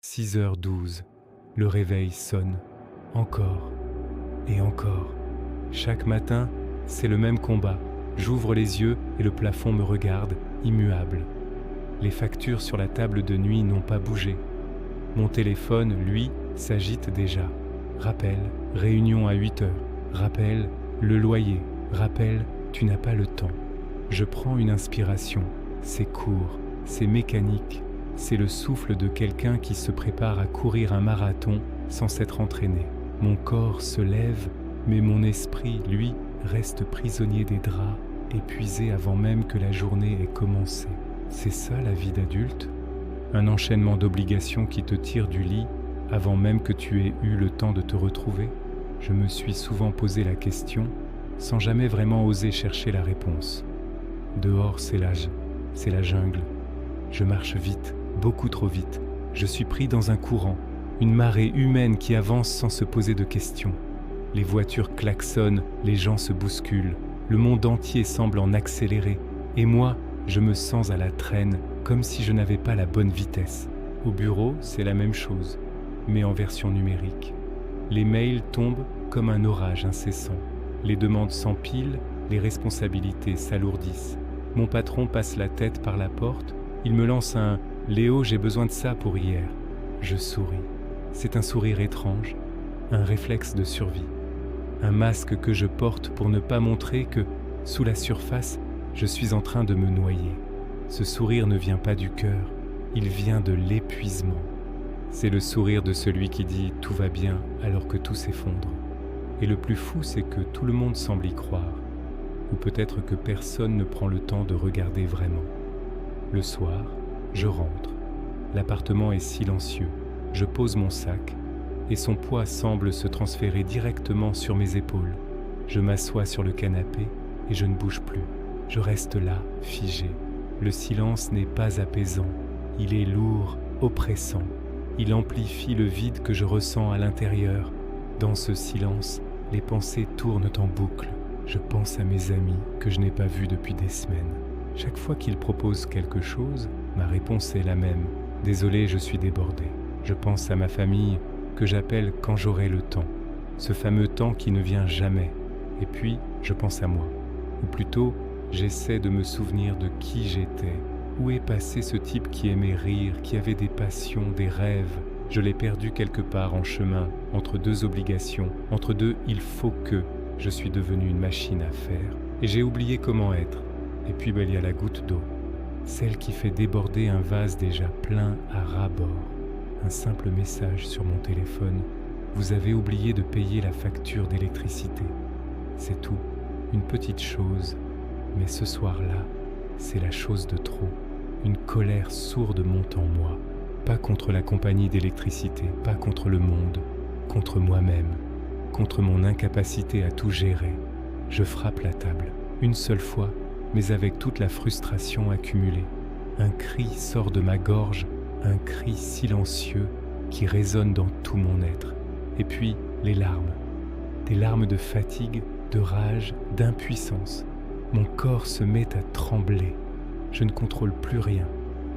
6h12, le réveil sonne, encore et encore. Chaque matin, c'est le même combat. J'ouvre les yeux et le plafond me regarde, immuable. Les factures sur la table de nuit n'ont pas bougé. Mon téléphone, lui, s'agite déjà. Rappel, réunion à 8h. Rappel, le loyer. Rappel, tu n'as pas le temps. Je prends une inspiration. C'est court, c'est mécanique. C'est le souffle de quelqu'un qui se prépare à courir un marathon sans s'être entraîné. Mon corps se lève, mais mon esprit, lui, reste prisonnier des draps, épuisé avant même que la journée ait commencé. C'est ça la vie d'adulte ? Un enchaînement d'obligations qui te tire du lit avant même que tu aies eu le temps de te retrouver ? Je me suis souvent posé la question, sans jamais vraiment oser chercher la réponse. Dehors, c'est la jungle. Je marche vite, beaucoup trop vite. Je suis pris dans un courant, une marée humaine qui avance sans se poser de questions. Les voitures klaxonnent, les gens se bousculent. Le monde entier semble en accélérer. Et moi, je me sens à la traîne, comme si je n'avais pas la bonne vitesse. Au bureau, c'est la même chose, mais en version numérique. Les mails tombent comme un orage incessant. Les demandes s'empilent, les responsabilités s'alourdissent. Mon patron passe la tête par la porte. Il me lance un « Léo, j'ai besoin de ça pour hier ». Je souris. C'est un sourire étrange, un réflexe de survie. Un masque que je porte pour ne pas montrer que, sous la surface, je suis en train de me noyer. Ce sourire ne vient pas du cœur, il vient de l'épuisement. C'est le sourire de celui qui dit « tout va bien » alors que tout s'effondre. Et le plus fou, c'est que tout le monde semble y croire. Ou peut-être que personne ne prend le temps de regarder vraiment. Le soir, je rentre. L'appartement est silencieux. Je pose mon sac et son poids semble se transférer directement sur mes épaules. Je m'assois sur le canapé et je ne bouge plus. Je reste là, figé. Le silence n'est pas apaisant. Il est lourd, oppressant. Il amplifie le vide que je ressens à l'intérieur. Dans ce silence, les pensées tournent en boucle. Je pense à mes amis que je n'ai pas vus depuis des semaines. Chaque fois qu'ils proposent quelque chose, ma réponse est la même. Désolé, je suis débordé. Je pense à ma famille que j'appelle quand j'aurai le temps. Ce fameux temps qui ne vient jamais. Et puis, je pense à moi. Ou plutôt, j'essaie de me souvenir de qui j'étais. Où est passé ce type qui aimait rire, qui avait des passions, des rêves ? Je l'ai perdu quelque part en chemin, entre deux obligations, entre deux « il faut que ». Je suis devenu une machine à faire. Et j'ai oublié comment être. Et puis il y a la goutte d'eau. Celle qui fait déborder un vase déjà plein à ras-bord. Un simple message sur mon téléphone. Vous avez oublié de payer la facture d'électricité. C'est tout. Une petite chose. Mais ce soir-là, c'est la chose de trop. Une colère sourde monte en moi. Pas contre la compagnie d'électricité, pas contre le monde, contre moi-même, contre mon incapacité à tout gérer. Je frappe la table, une seule fois, mais avec toute la frustration accumulée. Un cri sort de ma gorge, un cri silencieux qui résonne dans tout mon être. Et puis, les larmes. Des larmes de fatigue, de rage, d'impuissance. Mon corps se met à trembler. Je ne contrôle plus rien.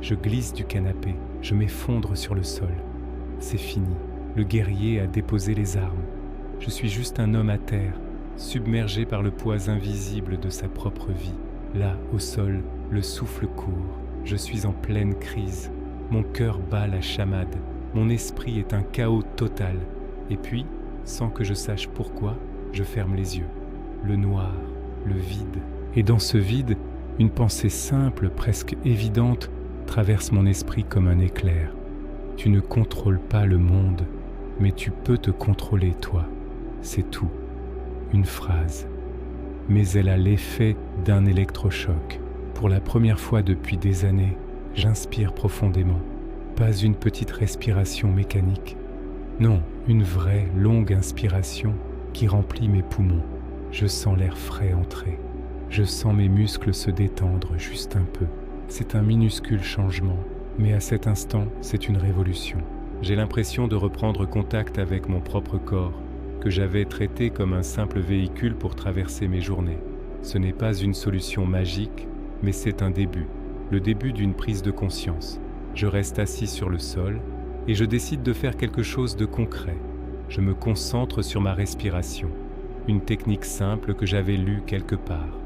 Je glisse du canapé, je m'effondre sur le sol. C'est fini. Le guerrier a déposé les armes. Je suis juste un homme à terre, submergé par le poids invisible de sa propre vie. Là, au sol, le souffle court. Je suis en pleine crise. Mon cœur bat la chamade. Mon esprit est un chaos total. Et puis, sans que je sache pourquoi, je ferme les yeux. Le noir, le vide. Et dans ce vide, une pensée simple, presque évidente, traverse mon esprit comme un éclair. Tu ne contrôles pas le monde, mais tu peux te contrôler toi. C'est tout. Une phrase. Mais elle a l'effet d'un électrochoc. Pour la première fois depuis des années, j'inspire profondément. Pas une petite respiration mécanique. Non, une vraie, longue inspiration qui remplit mes poumons. Je sens l'air frais entrer. Je sens mes muscles se détendre juste un peu. C'est un minuscule changement, mais à cet instant, c'est une révolution. J'ai l'impression de reprendre contact avec mon propre corps, que j'avais traité comme un simple véhicule pour traverser mes journées. Ce n'est pas une solution magique, mais c'est un début, le début d'une prise de conscience. Je reste assis sur le sol, et je décide de faire quelque chose de concret. Je me concentre sur ma respiration, une technique simple que j'avais lue quelque part.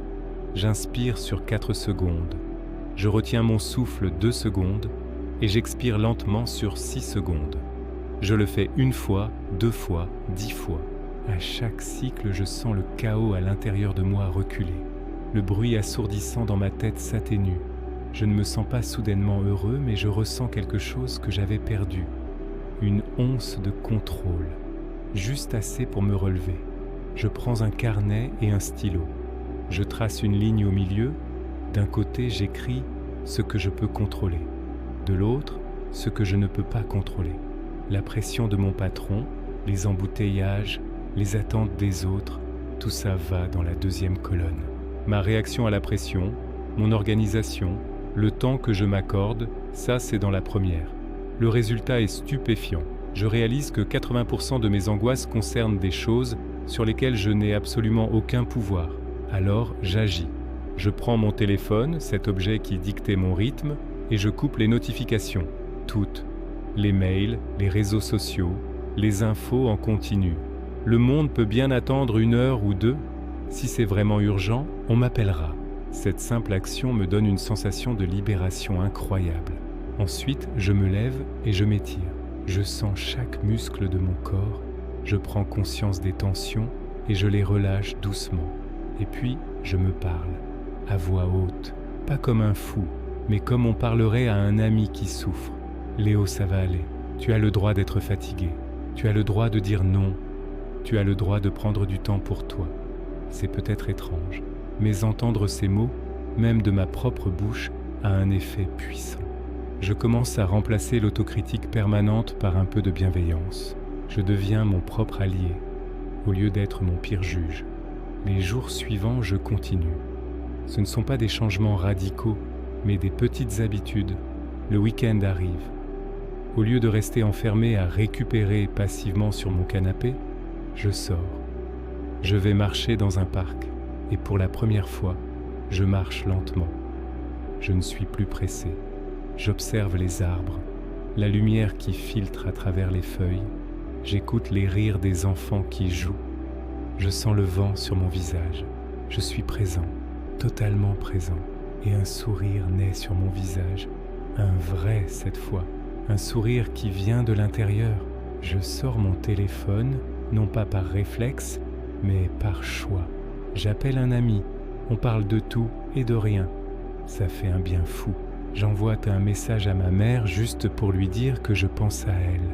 J'inspire sur 4 secondes, je retiens mon souffle 2 secondes et j'expire lentement sur 6 secondes. Je le fais 1 fois, 2 fois, 10 fois. À chaque cycle, je sens le chaos à l'intérieur de moi reculer. Le bruit assourdissant dans ma tête s'atténue. Je ne me sens pas soudainement heureux, mais je ressens quelque chose que j'avais perdu. Une once de contrôle, juste assez pour me relever. Je prends un carnet et un stylo. Je trace une ligne au milieu. D'un côté, j'écris ce que je peux contrôler. De l'autre, ce que je ne peux pas contrôler. La pression de mon patron, les embouteillages, les attentes des autres, tout ça va dans la 2e colonne. Ma réaction à la pression, mon organisation, le temps que je m'accorde, ça c'est dans la 1re. Le résultat est stupéfiant. Je réalise que 80% de mes angoisses concernent des choses sur lesquelles je n'ai absolument aucun pouvoir. Alors j'agis. Je prends mon téléphone, cet objet qui dictait mon rythme, et je coupe les notifications, toutes. Les mails, les réseaux sociaux, les infos en continu. Le monde peut bien attendre 1 heure ou 2. Si c'est vraiment urgent, on m'appellera. Cette simple action me donne une sensation de libération incroyable. Ensuite, je me lève et je m'étire. Je sens chaque muscle de mon corps, je prends conscience des tensions et je les relâche doucement. Et puis, je me parle, à voix haute, pas comme un fou, mais comme on parlerait à un ami qui souffre. Léo, ça va aller. Tu as le droit d'être fatigué. Tu as le droit de dire non. Tu as le droit de prendre du temps pour toi. C'est peut-être étrange, mais entendre ces mots, même de ma propre bouche, a un effet puissant. Je commence à remplacer l'autocritique permanente par un peu de bienveillance. Je deviens mon propre allié, au lieu d'être mon pire juge. Les jours suivants, je continue. Ce ne sont pas des changements radicaux, mais des petites habitudes. Le week-end arrive. Au lieu de rester enfermé à récupérer passivement sur mon canapé, je sors. Je vais marcher dans un parc, et pour la première fois, je marche lentement. Je ne suis plus pressé. J'observe les arbres, la lumière qui filtre à travers les feuilles. J'écoute les rires des enfants qui jouent. Je sens le vent sur mon visage. Je suis présent, totalement présent. Et un sourire naît sur mon visage. Un vrai cette fois. Un sourire qui vient de l'intérieur. Je sors mon téléphone, non pas par réflexe, mais par choix. J'appelle un ami. On parle de tout et de rien. Ça fait un bien fou. J'envoie un message à ma mère juste pour lui dire que je pense à elle.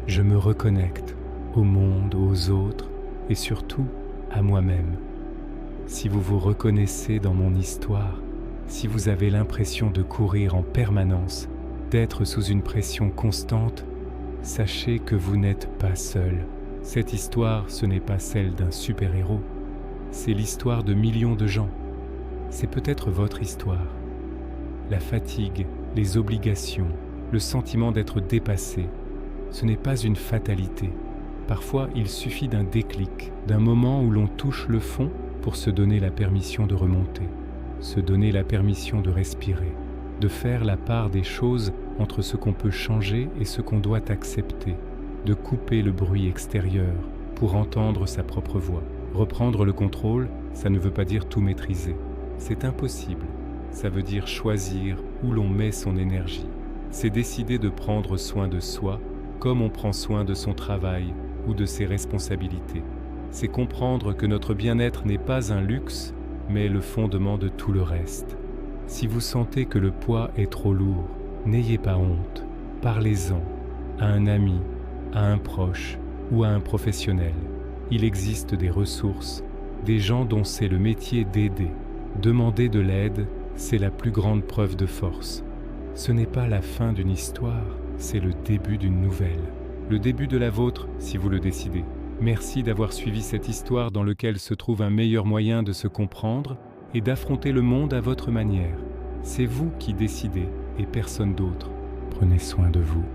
Je me reconnecte au monde, aux autres et surtout à moi-même. Si vous vous reconnaissez dans mon histoire, si vous avez l'impression de courir en permanence, d'être sous une pression constante, sachez que vous n'êtes pas seul. Cette histoire, ce n'est pas celle d'un super-héros. C'est l'histoire de millions de gens. C'est peut-être votre histoire. La fatigue, les obligations, le sentiment d'être dépassé, ce n'est pas une fatalité. Parfois, il suffit d'un déclic, d'un moment où l'on touche le fond pour se donner la permission de remonter, se donner la permission de respirer, de faire la part des choses entre ce qu'on peut changer et ce qu'on doit accepter, de couper le bruit extérieur pour entendre sa propre voix. Reprendre le contrôle, ça ne veut pas dire tout maîtriser. C'est impossible. Ça veut dire choisir où l'on met son énergie. C'est décider de prendre soin de soi comme on prend soin de son travail ou de ses responsabilités. C'est comprendre que notre bien-être n'est pas un luxe, mais le fondement de tout le reste. Si vous sentez que le poids est trop lourd, n'ayez pas honte. Parlez-en à un ami, à un proche ou à un professionnel. Il existe des ressources, des gens dont c'est le métier d'aider. Demander de l'aide, c'est la plus grande preuve de force. Ce n'est pas la fin d'une histoire, c'est le début d'une nouvelle. Le début de la vôtre, si vous le décidez. Merci d'avoir suivi cette histoire dans laquelle se trouve un meilleur moyen de se comprendre et d'affronter le monde à votre manière. C'est vous qui décidez et personne d'autre. Prenez soin de vous.